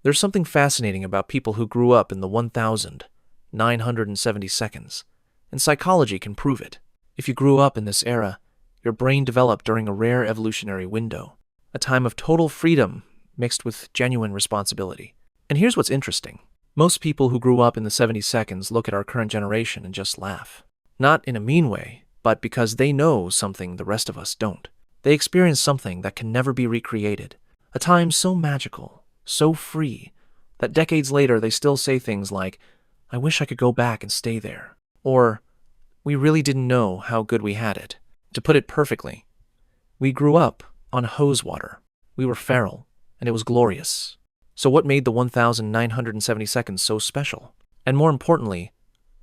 There's something fascinating about people who grew up in the 1970 seconds, and psychology can prove it. If you grew up in this era, your brain developed during a rare evolutionary window, a time of total freedom mixed with genuine responsibility. And here's what's interesting. Most people who grew up in the 70 seconds look at our current generation and just laugh. Not in a mean way, but because they know something the rest of us don't. They experience something that can never be recreated, a time so magical, so free, that decades later they still say things like, "I wish I could go back and stay there," or "We really didn't know how good we had it." To put it perfectly, we grew up on hose water. We were feral, and it was glorious. So what made the 1970 seconds so special? And more importantly,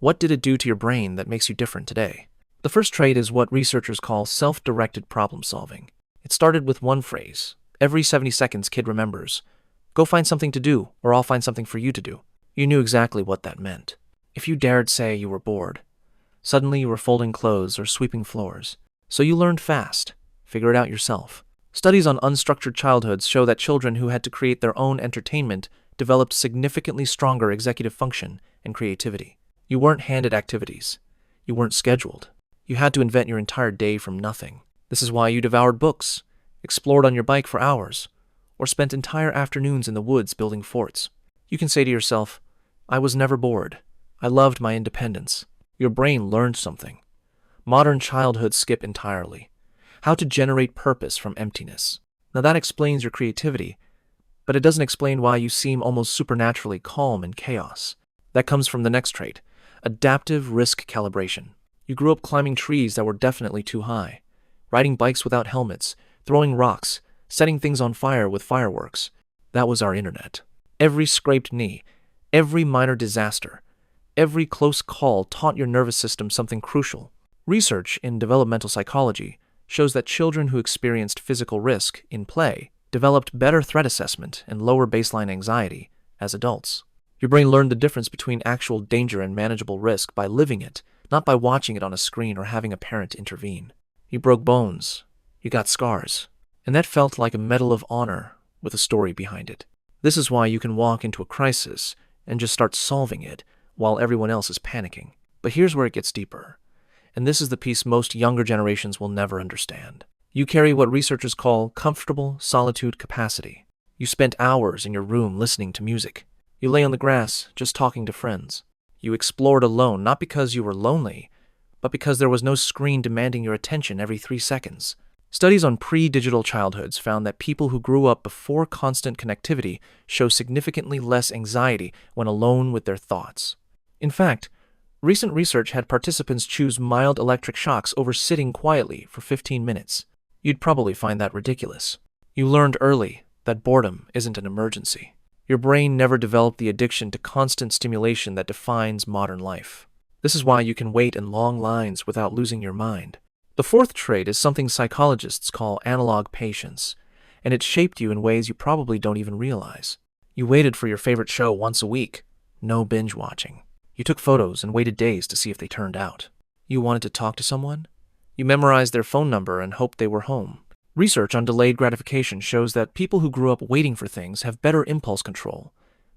what did it do to your brain that makes you different today? The first trait is what researchers call self-directed problem solving. It started with one phrase. Every 70 seconds, kid remembers, "Go find something to do, or I'll find something for you to do." You knew exactly what that meant. If you dared say you were bored, suddenly you were folding clothes or sweeping floors. So you learned fast. Figure it out yourself. Studies on unstructured childhoods show that children who had to create their own entertainment developed significantly stronger executive function and creativity. You weren't handed activities. You weren't scheduled. You had to invent your entire day from nothing. This is why you devoured books, explored on your bike for hours, or spent entire afternoons in the woods building forts. You can say to yourself, "I was never bored. I loved my independence." Your brain learned something. Modern childhoods skip entirely. How to generate purpose from emptiness. Now that explains your creativity, but it doesn't explain why you seem almost supernaturally calm in chaos. That comes from the next trait, adaptive risk calibration. You grew up climbing trees that were definitely too high, riding bikes without helmets, throwing rocks, setting things on fire with fireworks. That was our internet. Every scraped knee, every minor disaster, every close call taught your nervous system something crucial. Research in developmental psychology shows that children who experienced physical risk in play developed better threat assessment and lower baseline anxiety as adults. Your brain learned the difference between actual danger and manageable risk by living it, not by watching it on a screen or having a parent intervene. You broke bones. You got scars. And that felt like a medal of honor with a story behind it. This is why you can walk into a crisis and just start solving it while everyone else is panicking. But here's where it gets deeper. And this is the piece most younger generations will never understand. You carry what researchers call comfortable solitude capacity. You spent hours in your room listening to music. You lay on the grass just talking to friends. You explored alone, not because you were lonely, but because there was no screen demanding your attention every 3 seconds. Studies on pre-digital childhoods found that people who grew up before constant connectivity show significantly less anxiety when alone with their thoughts. In fact, recent research had participants choose mild electric shocks over sitting quietly for 15 minutes. You'd probably find that ridiculous. You learned early that boredom isn't an emergency. Your brain never developed the addiction to constant stimulation that defines modern life. This is why you can wait in long lines without losing your mind. The fourth trait is something psychologists call analog patience, and it shaped you in ways you probably don't even realize. You waited for your favorite show once a week, no binge watching. You took photos and waited days to see if they turned out. You wanted to talk to someone? You memorized their phone number and hoped they were home. Research on delayed gratification shows that people who grew up waiting for things have better impulse control,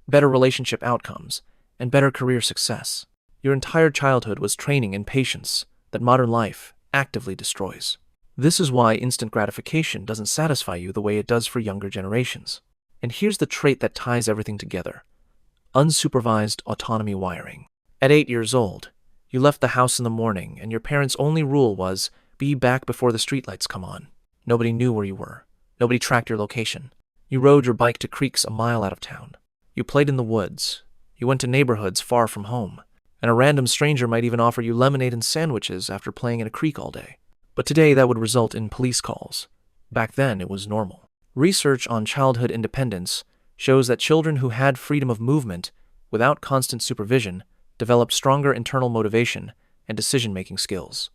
better relationship outcomes, and better career success. Your entire childhood was training in patience that modern life actively destroys. This is why instant gratification doesn't satisfy you the way it does for younger generations. And here's the trait that ties everything together: unsupervised autonomy wiring. At 8 years old, you left the house in the morning, and your parents' only rule was, be back before the streetlights come on. Nobody knew where you were. Nobody tracked your location. You rode your bike to creeks a mile out of town. You played in the woods. You went to neighborhoods far from home. And a random stranger might even offer you lemonade and sandwiches after playing in a creek all day. But today that would result in police calls. Back then it was normal. Research on childhood independence shows that children who had freedom of movement without constant supervision developed stronger internal motivation and decision-making skills.